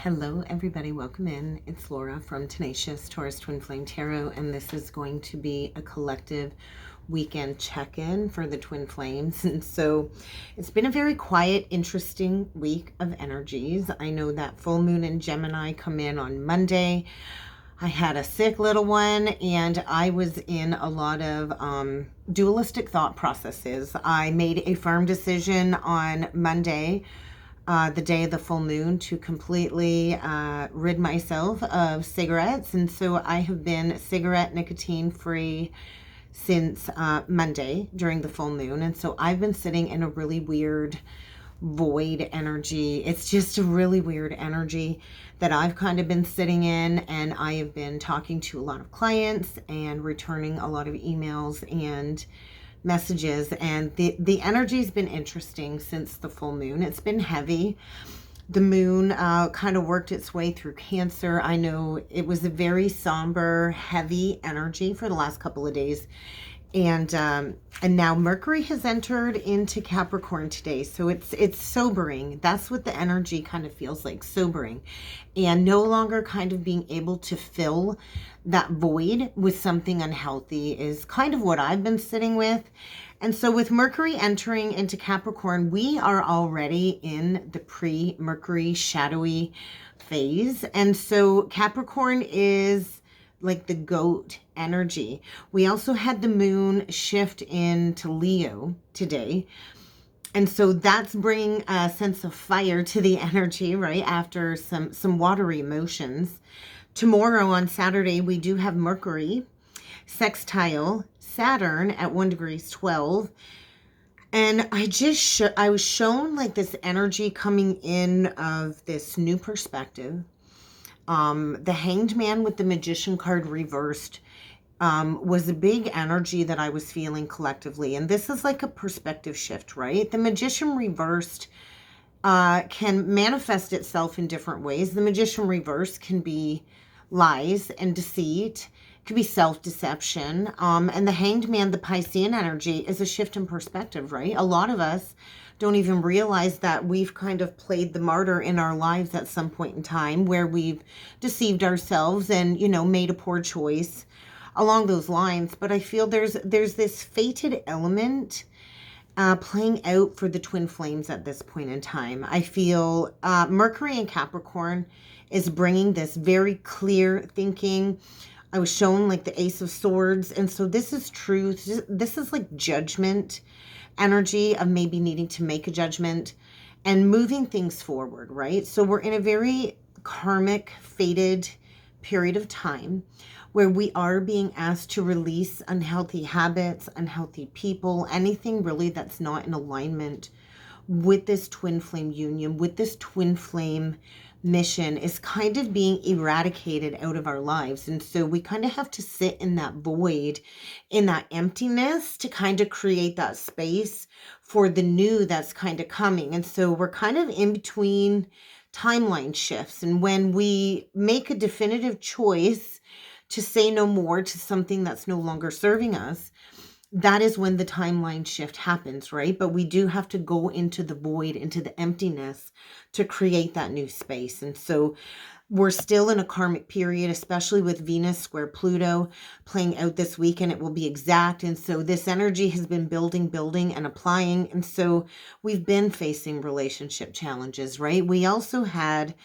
Hello, everybody. Welcome in. It's Laura from Tenacious Taurus Twin Flame Tarot, and this is going to be a collective weekend check-in for the Twin Flames. And so it's been a very quiet, interesting week of energies. I know that full moon in Gemini come in on Monday. I had a sick little one, and I was in a lot of dualistic thought processes. I made a firm decision on Monday, the day of the full moon, to completely rid myself of cigarettes. And so I have been cigarette nicotine free since Monday during the full moon. And so I've been sitting in a really weird void energy. It's just a really weird energy that I've kind of been sitting in, and I have been talking to a lot of clients and returning a lot of emails and messages, and the energy's been interesting since the full moon. It's been heavy. The moon kind of worked its way through Cancer. I know it was a very somber, heavy energy for the last couple of days. And now Mercury has entered into Capricorn today. So it's sobering. That's what the energy kind of feels like, sobering. And no longer kind of being able to fill that void with something unhealthy is kind of what I've been sitting with. And so with Mercury entering into Capricorn, we are already in the pre-Mercury shadowy phase. And so Capricorn is like the goat energy. We also had the moon shift into Leo today. And so that's bringing a sense of fire to the energy, right? After some watery emotions. Tomorrow on Saturday, we do have Mercury sextile Saturn at 1 degrees 12. And I was shown like this energy coming in of this new perspective. The Hanged Man with the Magician card reversed was a big energy that I was feeling collectively. And this is like a perspective shift, right? The Magician reversed can manifest itself in different ways. The Magician reversed can be lies and deceit, could be self-deception. And the Hanged Man, the Piscean energy, is a shift in perspective, right? A lot of us don't even realize that we've kind of played the martyr in our lives at some point in time, where we've deceived ourselves and, you know, made a poor choice along those lines. But I feel there's this fated element playing out for the Twin Flames at this point in time. I feel Mercury in Capricorn is bringing this very clear thinking. I was shown like the Ace of Swords. And so this is truth. This is like judgment energy of maybe needing to make a judgment and moving things forward, right? So we're in a very karmic, fated period of time where we are being asked to release unhealthy habits, unhealthy people, anything really that's not in alignment with this twin flame union, with this twin flame mission, is kind of being eradicated out of our lives. And so we kind of have to sit in that void, in that emptiness, to kind of create that space for the new that's kind of coming. And so we're kind of in between timeline shifts. And when we make a definitive choice to say no more to something that's no longer serving us, that is when the timeline shift happens, right? But we do have to go into the void, into the emptiness, to create that new space. And so we're still in a karmic period, especially with Venus square Pluto playing out this weekend. It will be exact. And so this energy has been building and applying. And so we've been facing relationship challenges, right? We also had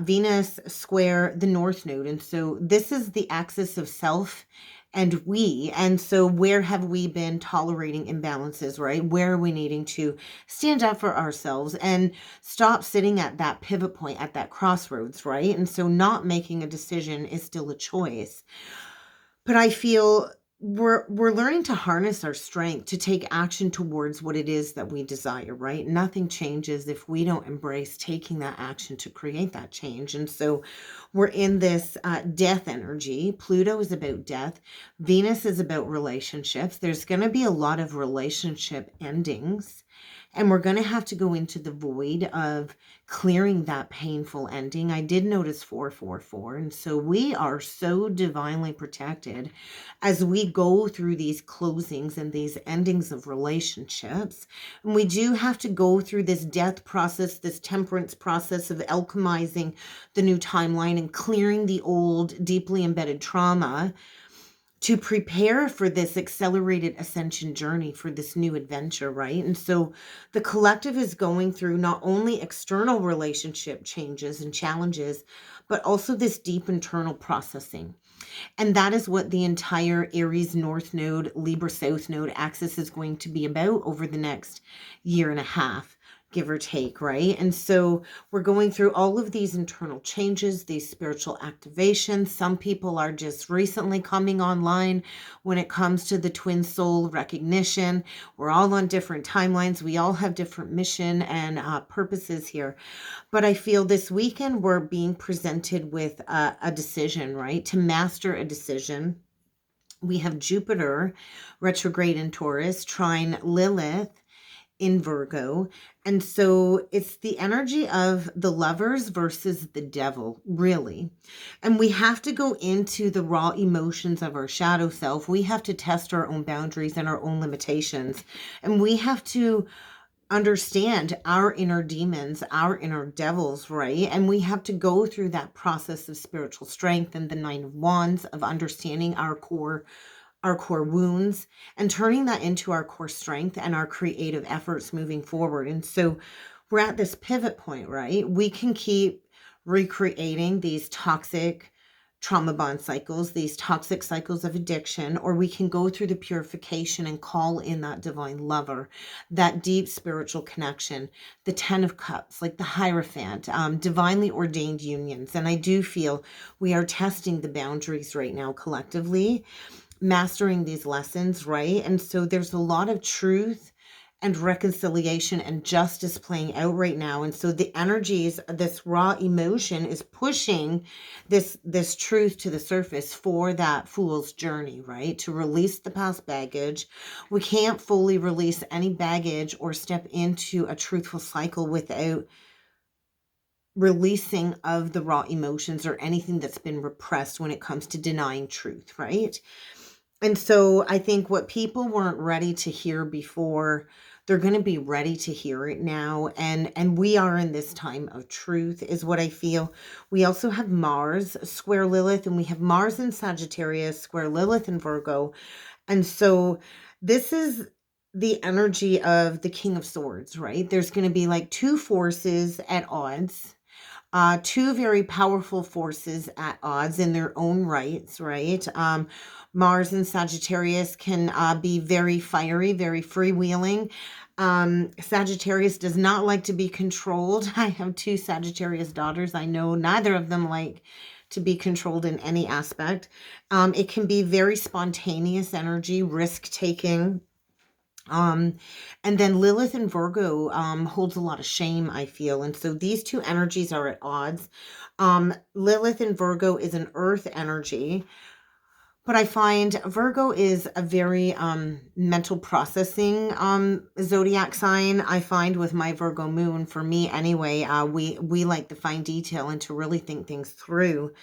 Venus square the North Node. And so this is the axis of self and we. And so where have we been tolerating imbalances, right? Where are we needing to stand up for ourselves and stop sitting at that pivot point, at that crossroads, right? And so not making a decision is still a choice. But I feel we're learning to harness our strength to take action towards what it is that we desire, right? Nothing changes if we don't embrace taking that action to create that change. And so we're in this death energy. Pluto is about death. Venus is about relationships. There's going to be a lot of relationship endings And we're going to have to go into the void of clearing that painful ending. I did notice 444. And so we are so divinely protected as we go through these closings and these endings of relationships. And we do have to go through this death process, this temperance process of alchemizing the new timeline and clearing the old, deeply embedded trauma to prepare for this accelerated ascension journey, for this new adventure, right? And so the collective is going through not only external relationship changes and challenges, but also this deep internal processing. And that is what the entire Aries North Node, Libra South Node axis is going to be about over the next year and a half, give or take, right? And so we're going through all of these internal changes, these spiritual activations. Some people are just recently coming online when it comes to the twin soul recognition. We're all on different timelines. We all have different mission and purposes here. But I feel this weekend we're being presented with a decision, right? To master a decision. We have Jupiter retrograde in Taurus, trine Lilith in Virgo. And so it's the energy of the lovers versus the devil, really. And we have to go into the raw emotions of our shadow self. We have to test our own boundaries and our own limitations. And we have to understand our inner demons, our inner devils, right? And we have to go through that process of spiritual strength and the Nine of Wands, of understanding our core wounds and turning that into our core strength and our creative efforts moving forward. And so we're at this pivot point, right? We can keep recreating these toxic trauma bond cycles, these toxic cycles of addiction, or we can go through the purification and call in that divine lover, that deep spiritual connection, the 10 of Cups, like the Hierophant, divinely ordained unions. And I do feel we are testing the boundaries right now collectively, mastering these lessons, right? And so there's a lot of truth and reconciliation and justice playing out right now. And so the energies, this raw emotion is pushing this truth to the surface for that fool's journey, right? To release the past baggage. We can't fully release any baggage or step into a truthful cycle without releasing of the raw emotions or anything that's been repressed when it comes to denying truth, right? And so I think what people weren't ready to hear before, they're going to be ready to hear it now. And we are in this time of truth is what I feel. We also have Mars square Lilith, and we have Mars in Sagittarius square Lilith in Virgo. And so this is the energy of the King of Swords, right? There's going to be like two forces at odds. Two very powerful forces at odds in their own rights, right? Mars and Sagittarius can be very fiery, very freewheeling. Sagittarius does not like to be controlled. I have two Sagittarius daughters. I know neither of them like to be controlled in any aspect. It can be very spontaneous energy, risk-taking. And then Lilith and Virgo holds a lot of shame, I feel. And so these two energies are at odds. Lilith and Virgo is an earth energy, but I find Virgo is a very mental processing zodiac sign. I find with my Virgo moon, for me anyway, we like to find detail and to really think things through.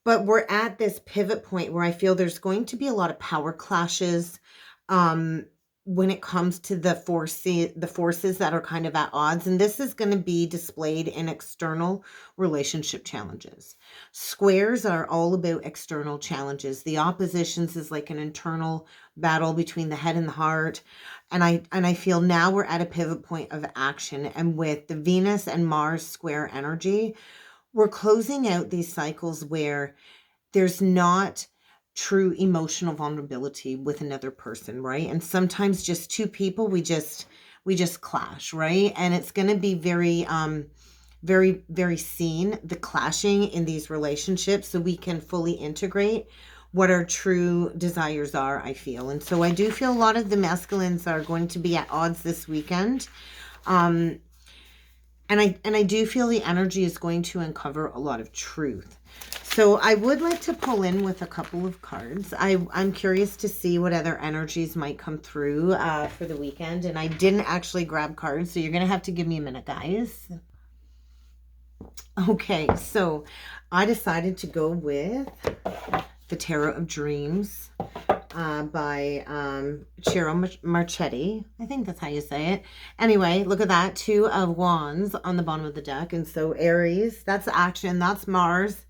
But we're at this pivot point where I feel there's going to be a lot of power clashes when it comes to the forces that are kind of at odds. And this is going to be displayed in external relationship challenges. Squares are all about external challenges. The oppositions is like an internal battle between the head and the heart. And I feel now we're at a pivot point of action. And with the Venus and Mars square energy, we're closing out these cycles where there's not true emotional vulnerability with another person, right? And sometimes just two people, we just clash, right? And it's going to be very very seen, the clashing in these relationships, so we can fully integrate what our true desires are, I feel. And so I do feel a lot of the masculines are going to be at odds this weekend. And I do feel the energy is going to uncover a lot of truth. So I would like to pull in with a couple of cards. I'm curious to see what other energies might come through for the weekend. And I didn't actually grab cards, so you're going to have to give me a minute, guys. Okay, so I decided to go with the Tarot of Dreams by Ciro Marchetti. I think that's how you say it. Anyway, look at that. 2 of Wands on the bottom of the deck. And so Aries, that's action. That's Mars.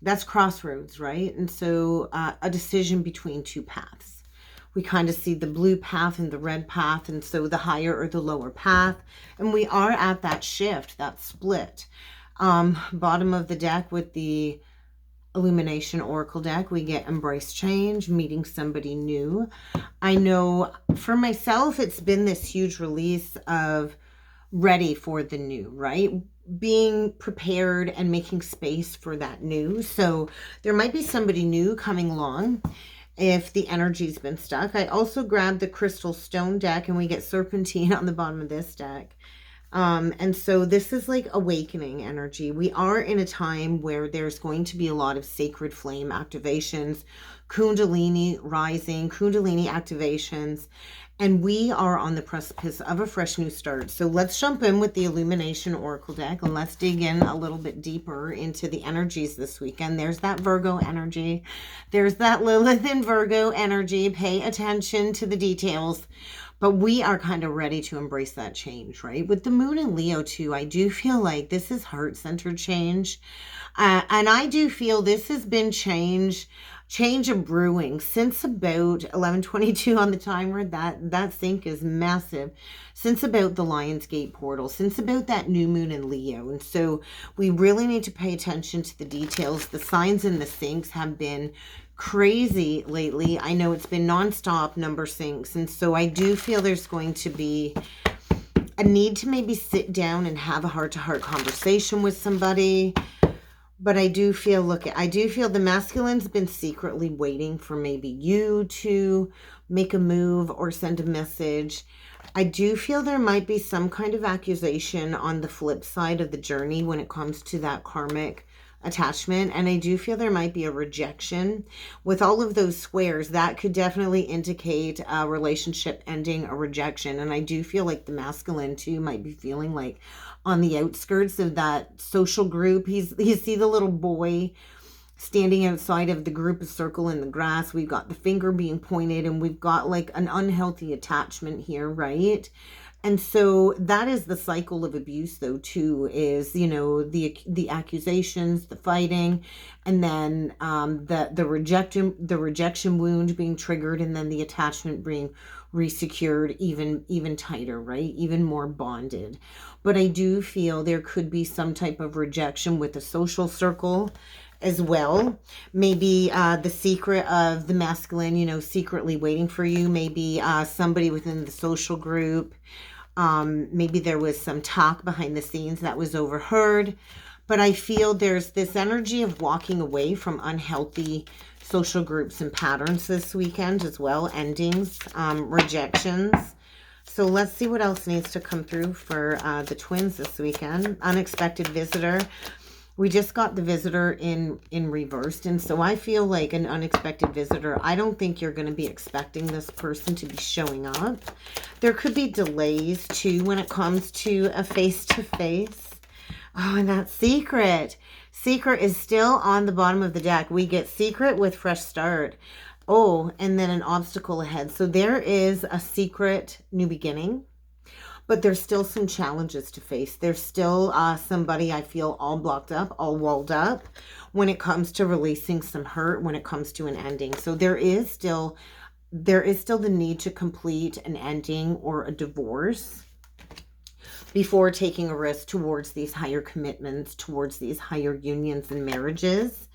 That's crossroads, right? And so a decision between 2 paths. We kind of see the blue path and the red path, and so the higher or the lower path. And we are at that shift, that split. Bottom of the deck with the Illumination Oracle deck, we get embrace change, meeting somebody new. I know for myself, it's been this huge release of ready for the new, right? Being prepared and making space for that new. So there might be somebody new coming along if the energy's been stuck. I also grabbed the Crystal Stone deck, and we get Serpentine on the bottom of this deck. And so this is like awakening energy. We are in a time where there's going to be a lot of sacred flame activations, Kundalini rising, Kundalini activations, and we are on the precipice of a fresh new start. So let's jump in with the Illumination Oracle deck, and let's dig in a little bit deeper into the energies this weekend. There's that Virgo energy. There's that Lilith and Virgo energy. Pay attention to the details. But we are kind of ready to embrace that change, right? With the Moon in Leo too, I do feel like this is heart-centered change. And I do feel this has been change of brewing since about 11:22 on the timer. That sync is massive. Since about the Lionsgate portal, since about that new moon in Leo. And so we really need to pay attention to the details. The signs in the syncs have been crazy lately. I know it's been nonstop number syncs, and so I do feel there's going to be a need to maybe sit down and have a heart-to-heart conversation with somebody. But I do feel the masculine's been secretly waiting for maybe you to make a move or send a message. I do feel there might be some kind of accusation on the flip side of the journey when it comes to that karmic attachment, and I do feel there might be a rejection with all of those squares. That could definitely indicate a relationship ending, a rejection. And I do feel like the masculine too might be feeling like on the outskirts of that social group. You see the little boy standing outside of the group, a circle in the grass. We've got the finger being pointed, and we've got like an unhealthy attachment here, right? And so that is the cycle of abuse though too, is, you know, the accusations, the fighting, and then the rejection wound being triggered, and then the attachment being resecured even tighter, right? Even more bonded. But I do feel there could be some type of rejection with the social circle as well. Maybe the secret of the masculine, you know, secretly waiting for you. Maybe somebody within the social group. Maybe there was some talk behind the scenes that was overheard. But I feel there's this energy of walking away from unhealthy social groups and patterns this weekend as well. Endings, rejections. So let's see what else needs to come through for the twins this weekend. Unexpected visitor. We just got the visitor in reversed, and so I feel like an unexpected visitor. I don't think you're going to be expecting this person to be showing up. There could be delays too when it comes to a face-to-face. Oh, and that secret. Secret is still on the bottom of the deck. We get secret with fresh start. Oh, and then an obstacle ahead. So there is a secret new beginning. But there's still some challenges to face. There's still somebody I feel all blocked up, all walled up when it comes to releasing some hurt, when it comes to an ending. So there is still the need to complete an ending or a divorce before taking a risk towards these higher commitments, towards these higher unions and marriages.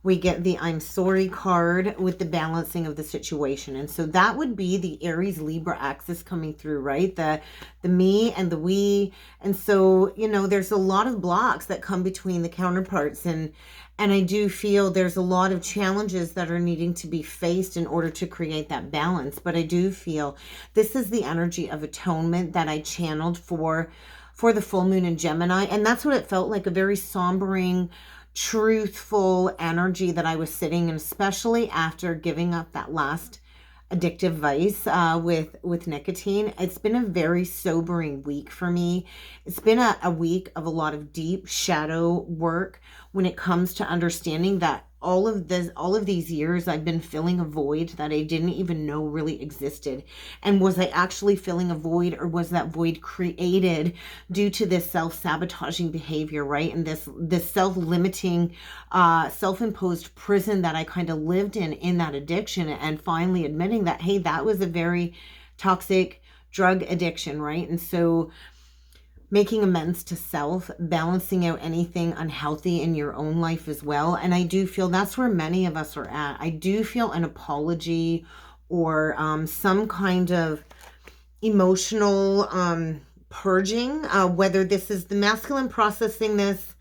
We get the I'm sorry card with the balancing of the situation. And so that would be the Aries Libra axis coming through, right? The me and the we. And so, you know, there's a lot of blocks that come between the counterparts. And I do feel there's a lot of challenges that are needing to be faced in order to create that balance. But I do feel this is the energy of atonement that I channeled for the full moon in Gemini. And that's what it felt like, a very sombering, truthful energy that I was sitting in, especially after giving up that last addictive vice with nicotine. It's been a very sobering week for me. It's been a week of a lot of deep shadow work when it comes to understanding that all of these years I've been filling a void that I didn't even know really existed. And was I actually filling a void, or was that void created due to this self-sabotaging behavior, right? And this self-limiting, self-imposed prison that I kind of lived in that addiction, and finally admitting that, hey, that was a very toxic drug addiction, right? And so making amends to self, balancing out anything unhealthy in your own life as well. And I do feel that's where many of us are at. I do feel an apology, or some kind of emotional purging, whether this is the masculine processing this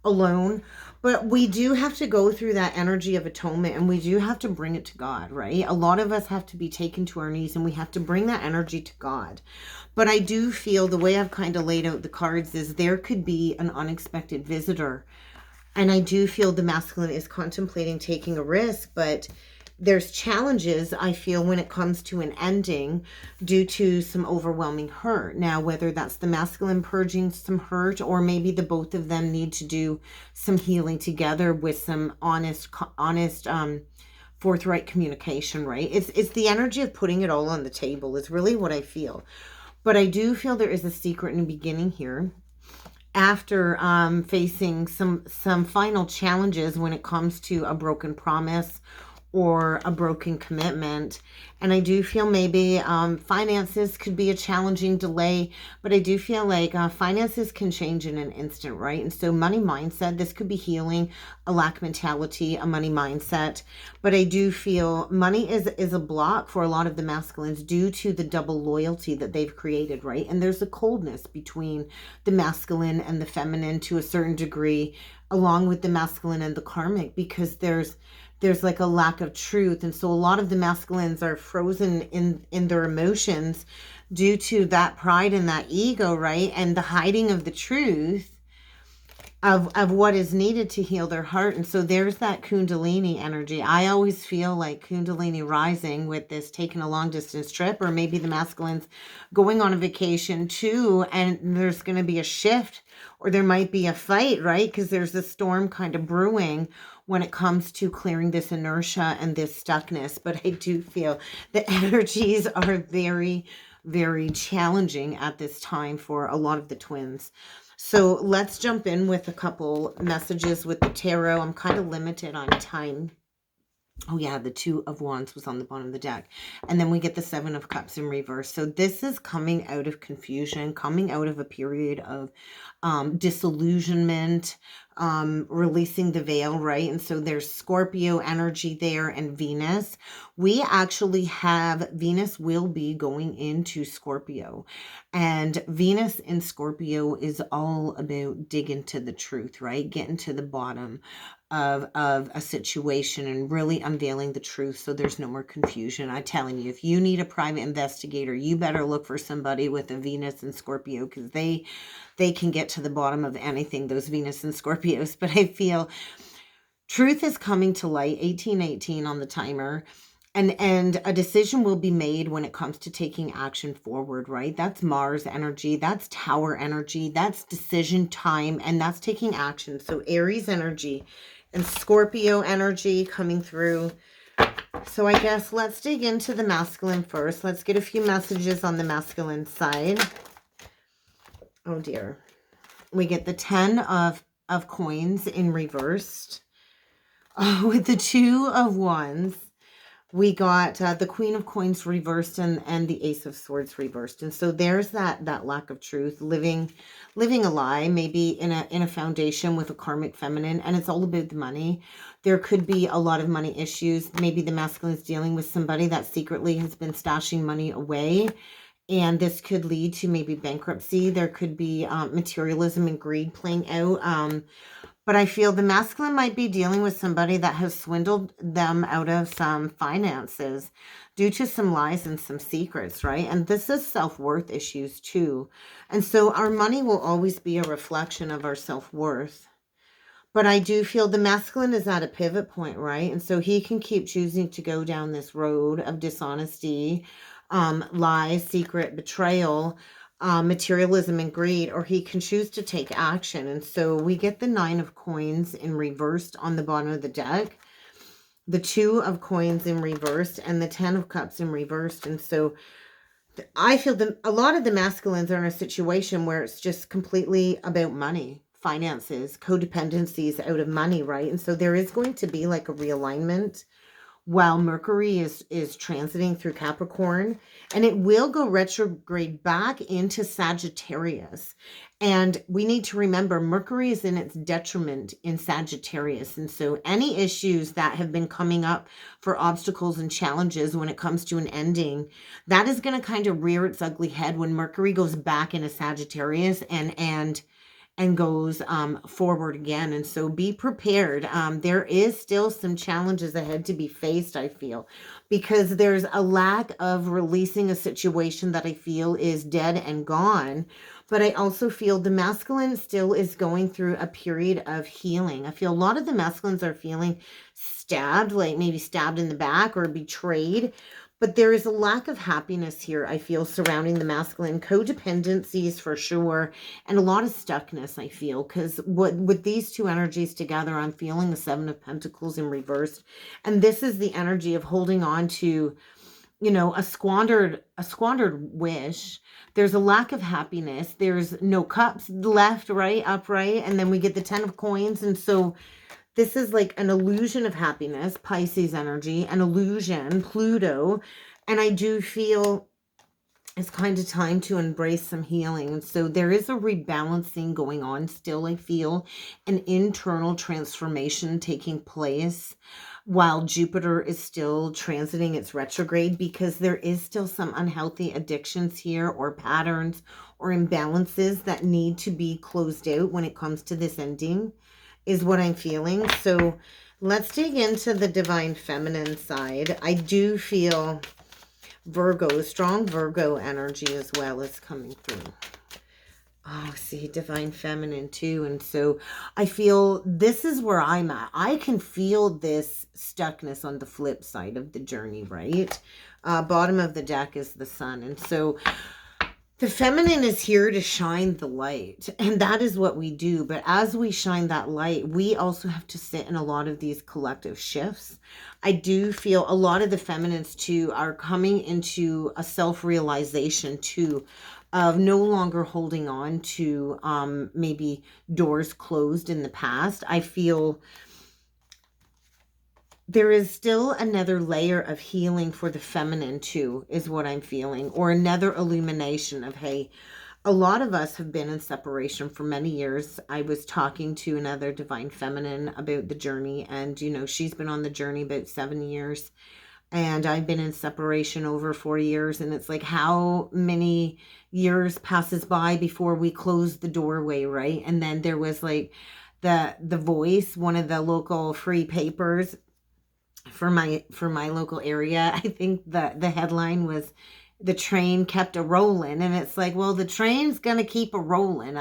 alone, but we do have to go through that energy of atonement, and we do have to bring it to God, right? A lot of us have to be taken to our knees, and we have to bring that energy to God. But I do feel the way I've kind of laid out the cards is there could be an unexpected visitor. And I do feel the masculine is contemplating taking a risk, but there's challenges, I feel, when it comes to an ending due to some overwhelming hurt. Now, whether that's the masculine purging some hurt, or maybe the both of them need to do some healing together with some honest, forthright communication, right? It's the energy of putting it all on the table is really what I feel. But I do feel there is a secret in the beginning here, after facing some final challenges when it comes to a broken promise or a broken commitment. And I do feel maybe finances could be a challenging delay, but I do feel like finances can change in an instant, right? And so money mindset, this could be healing a lack mentality, a money mindset. But I do feel money is a block for a lot of the masculines due to the double loyalty that they've created, right? And there's a coldness between the masculine and the feminine to a certain degree, along with the masculine and the karmic, because there's like a lack of truth. And so a lot of the masculines are frozen in their emotions due to that pride and that ego, right? And the hiding of the truth of what is needed to heal their heart. And so there's that Kundalini energy. I always feel like Kundalini rising with this taking a long distance trip, or maybe the masculines going on a vacation too, and there's going to be a shift, or there might be a fight, right? Because there's a storm kind of brewing when it comes to clearing this inertia and this stuckness. But I do feel the energies are very, very challenging at this time for a lot of the twins. So let's jump in with a couple messages with the tarot. I'm kind of limited on time. Oh yeah, the Two of Wands was on the bottom of the deck. And then we get the Seven of Cups in reverse. So this is coming out of confusion, coming out of a period of disillusionment, releasing the veil, right? And so there's Scorpio energy there and Venus. We actually have, Venus will be going into Scorpio. And Venus in Scorpio is all about digging to the truth, right? Getting to the bottom of a situation and really unveiling the truth so there's no more confusion. I'm telling you, if you need a private investigator, you better look for somebody with a Venus and Scorpio, because they can get to the bottom of anything, those Venus and Scorpios. But I feel truth is coming to light, 1818 on the timer. And a decision will be made when it comes to taking action forward, right? That's Mars energy, that's Tower energy, that's decision time, and that's taking action. So Aries energy and Scorpio energy coming through. So I guess let's dig into the masculine first. Let's get a few messages on the masculine side. Oh dear. We get the 10 of coins in reversed. With the 2 of Wands. We got the Queen of Coins reversed and the Ace of Swords reversed. And so there's that lack of truth, living a lie, maybe in a foundation with a karmic feminine, and it's all about the money. There could be a lot of money issues. Maybe the masculine is dealing with somebody that secretly has been stashing money away, and this could lead to maybe bankruptcy. There could be materialism and greed playing out. But I feel the masculine might be dealing with somebody that has swindled them out of some finances due to some lies and some secrets, right? And this is self-worth issues too. And so our money will always be a reflection of our self-worth. But I do feel the masculine is at a pivot point, right? And so he can keep choosing to go down this road of dishonesty, lies, secret, betrayal, materialism, and greed, or he can choose to take action. And so we get the 9 of coins in reversed on the bottom of the deck, the 2 of coins in reversed, and the 10 of cups in reversed. And so I feel a lot of the masculines are in a situation where it's just completely about money, finances, codependencies out of money, right? And so there is going to be like a realignment while Mercury is transiting through Capricorn, and it will go retrograde back into Sagittarius. And we need to remember Mercury is in its detriment in Sagittarius. And so any issues that have been coming up for obstacles and challenges when it comes to an ending, that is going to kind of rear its ugly head when Mercury goes back into Sagittarius and goes forward again. And so be prepared. There is still some challenges ahead to be faced, I feel, because there's a lack of releasing a situation that I feel is dead and gone. But I also feel the masculine still is going through a period of healing. I feel a lot of the masculines are feeling stabbed, like maybe stabbed in the back or betrayed. But there is a lack of happiness here, I feel, surrounding the masculine. Codependencies for sure, and a lot of stuckness, I feel, because with these two energies together, I'm feeling the 7 of Pentacles in reverse. And this is the energy of holding on to, you know, a squandered wish. There's a lack of happiness. There's no cups left, right, upright. And then we get the 10 of coins. And so this is like an illusion of happiness, Pisces energy, an illusion, Pluto. And I do feel it's kind of time to embrace some healing. And so there is a rebalancing going on still, I feel, an internal transformation taking place while Jupiter is still transiting its retrograde, because there is still some unhealthy addictions here or patterns or imbalances that need to be closed out when it comes to this ending, is what I'm feeling. So let's dig into the divine feminine side. I do feel Virgo, strong Virgo energy as well is coming through. Oh, see, divine feminine too. And so I feel this is where I'm at. I can feel this stuckness on the flip side of the journey, right? Bottom of the deck is the sun. And so the feminine is here to shine the light, and that is what we do. But as we shine that light, we also have to sit in a lot of these collective shifts. I do feel a lot of the feminines too are coming into a self-realization too, of no longer holding on to maybe doors closed in the past. I feel there is still another layer of healing for the feminine too, is what I'm feeling, or another illumination of, hey, a lot of us have been in separation for many years. I was talking to another divine feminine about the journey, and you know, she's been on the journey about 7 years, and I've been in separation over 4 years. And it's like, how many years passes by before we close the doorway, right? And then there was like the Voice, one of the local free papers for my local area. I think the headline was, the train kept a rolling. And it's like, well, the train's gonna keep a rolling.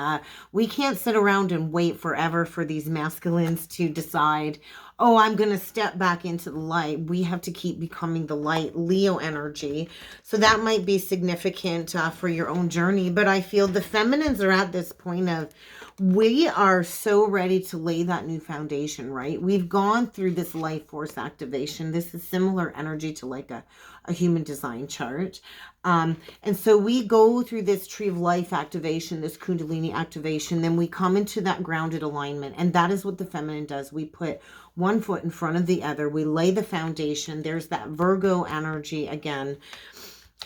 We can't sit around and wait forever for these masculines to decide, oh, I'm gonna step back into the light. We have to keep becoming the light, Leo energy. So that might be significant for your own journey. But I feel the feminines are at this point of, we are so ready to lay that new foundation, right? We've gone through this life force activation. This is similar energy to like a human design chart. And so we go through this tree of life activation, this Kundalini activation, then we come into that grounded alignment. And that is what the feminine does. We put one foot in front of the other. We lay the foundation. There's that Virgo energy again.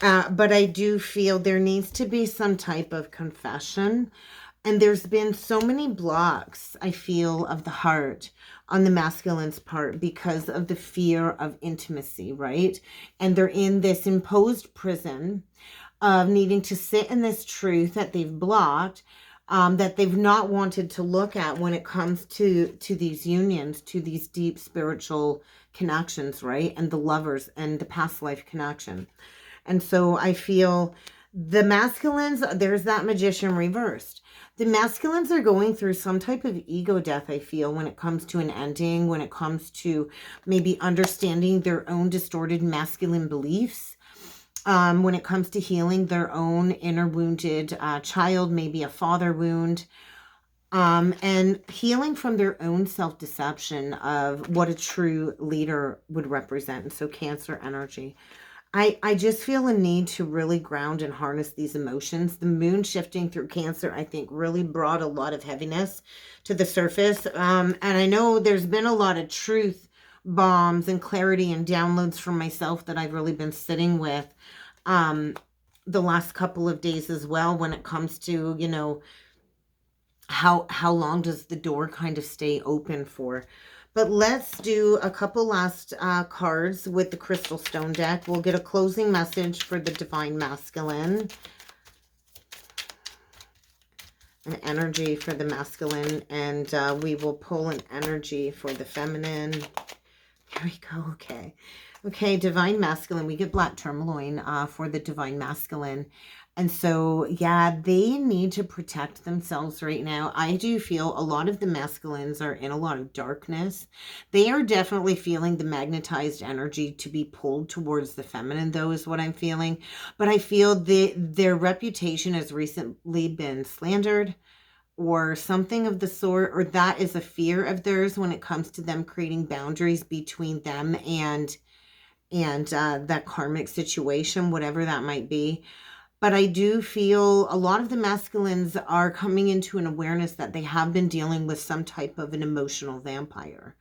But I do feel there needs to be some type of confession. And there's been so many blocks, I feel, of the heart on the masculine's part because of the fear of intimacy, right? And they're in this imposed prison of needing to sit in this truth that they've blocked, that they've not wanted to look at when it comes to these unions, to these deep spiritual connections, right? And the lovers and the past life connection. And so I feel the masculines, there's that Magician reversed. The masculines are going through some type of ego death, I feel, when it comes to an ending, when it comes to maybe understanding their own distorted masculine beliefs, when it comes to healing their own inner wounded child, maybe a father wound, and healing from their own self-deception of what a true leader would represent. And so Cancer energy. I just feel a need to really ground and harness these emotions. The moon shifting through Cancer, I think, really brought a lot of heaviness to the surface. And I know there's been a lot of truth bombs and clarity and downloads from myself that I've really been sitting with the last couple of days as well, when it comes to, you know, how long does the door kind of stay open for. But let's do a couple last cards with the Crystal Stone deck. We'll get a closing message for the Divine Masculine. An energy for the masculine. And we will pull an energy for the feminine. There we go. Okay. Okay, Divine Masculine. We get Black Tourmaline for the Divine Masculine. And so, yeah, they need to protect themselves right now. I do feel a lot of the masculines are in a lot of darkness. They are definitely feeling the magnetized energy to be pulled towards the feminine, though, is what I'm feeling. But I feel their reputation has recently been slandered or something of the sort, or that is a fear of theirs when it comes to them creating boundaries between them and that karmic situation, whatever that might be. But I do feel a lot of the masculines are coming into an awareness that they have been dealing with some type of an emotional vampire.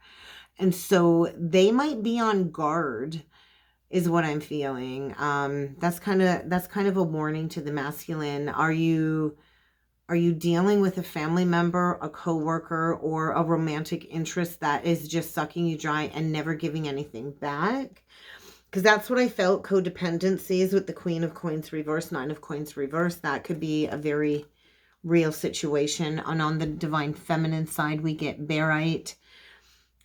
And so they might be on guard, is what I'm feeling. That's kind of a warning to the masculine. Are you dealing with a family member, a coworker, or a romantic interest that is just sucking you dry and never giving anything back? Because that's what I felt, codependencies with the Queen of Coins reverse, Nine of Coins reverse. That could be a very real situation. And on the Divine Feminine side, we get Barite.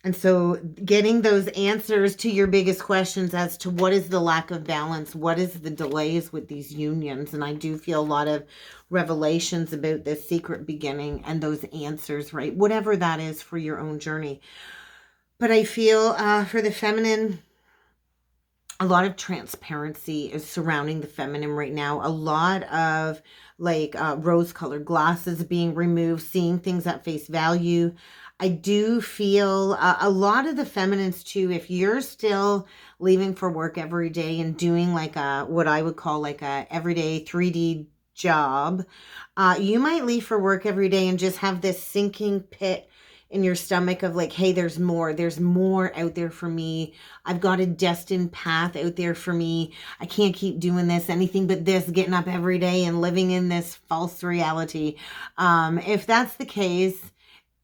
And so getting those answers to your biggest questions as to what is the lack of balance, what is the delays with these unions. And I do feel a lot of revelations about this secret beginning and those answers, right? Whatever that is for your own journey. But I feel for the feminine, a lot of transparency is surrounding the feminine right now. A lot of like rose-colored glasses being removed, seeing things at face value. I do feel a lot of the feminines too, if you're still leaving for work every day and doing like what I would call like a everyday 3D job, you might leave for work every day and just have this sinking pit in your stomach of like, hey, there's more out there for me. I've got a destined path out there for me. I can't keep doing this, anything but this, getting up every day and living in this false reality. If that's the case,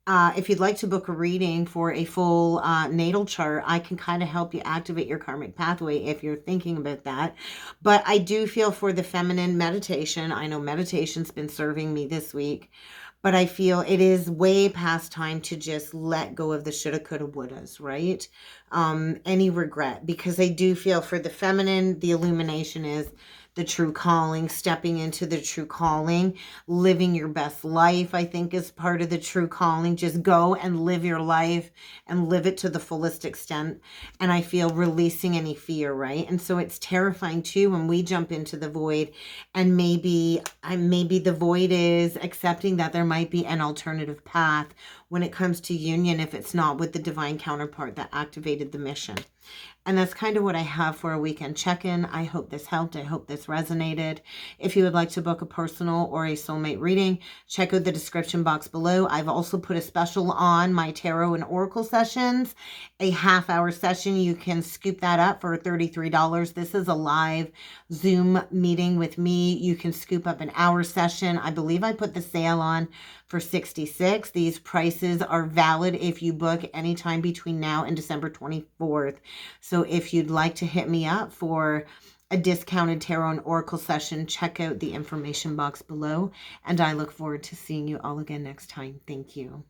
if you'd like to book a reading for a full natal chart, I can kind of help you activate your karmic pathway if you're thinking about that. But I do feel for the feminine meditation. I know meditation's been serving me this week. But I feel it is way past time to just let go of the shoulda, coulda, wouldas, right? Any regret. Because I do feel for the feminine, the illumination is the true calling, stepping into the true calling, living your best life, I think is part of the true calling. Just go and live your life and live it to the fullest extent. And I feel releasing any fear, right? And so it's terrifying too when we jump into the void, and maybe the void is accepting that there might be an alternative path when it comes to union if it's not with the divine counterpart that activated the mission. And that's kind of what I have for a weekend check-in. I hope this helped. I hope this resonated. If you would like to book a personal or a soulmate reading, check out the description box below. I've also put a special on my tarot and oracle sessions, a half-hour session. You can scoop that up for $33. This is a live Zoom meeting with me. You can scoop up an hour session. I believe I put the sale on for $66. These prices are valid if you book anytime between now and December 24th. So if you'd like to hit me up for a discounted tarot and oracle session, check out the information box below. And I look forward to seeing you all again next time. Thank you.